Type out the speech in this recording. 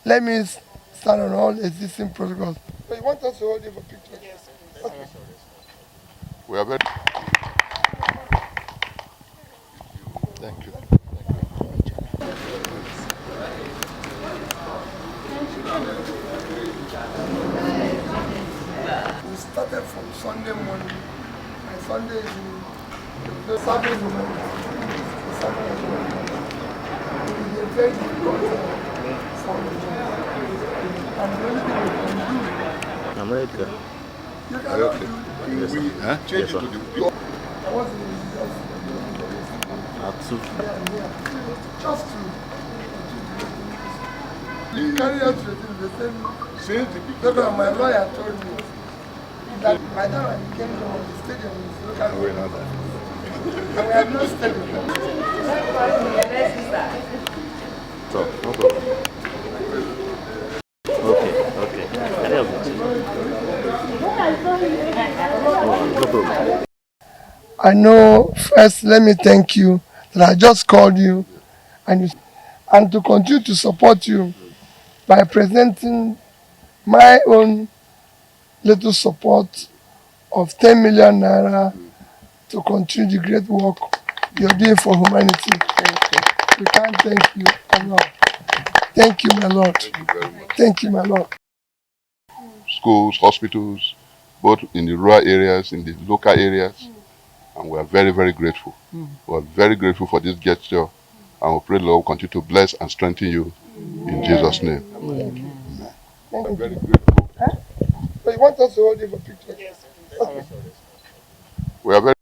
Let me stand on all existing protocols. So you want us to hold you for picture? Yes. Okay. We are very... Thank you. We started from Sunday morning. And Sunday is the Saturday morning. The Saturday morning. It is a very difficult for the job. And the only thing we can do. I'm ready. You cannot do Yes, we change it to the... what's the just to carry out the same. Since the Because my lawyer told me that by the time I came to the stadium is local government. And we have no stadium. So, no problem. Okay. No problem. I know, first, let me thank you that I just called you and to continue to support you by presenting my own little support of 10 million naira to continue the great work you're doing for humanity. We can't thank you enough. Thank you, my Lord. Thank you very much. Thank you, my Lord. Schools, hospitals, both in the rural areas, in the local areas, and we are very, very grateful. We are very grateful for this gesture, and we pray the Lord will continue to bless and strengthen you in Jesus' name. Amen. We are very grateful. So you want us to hold you for picture? Yes. Okay. We are very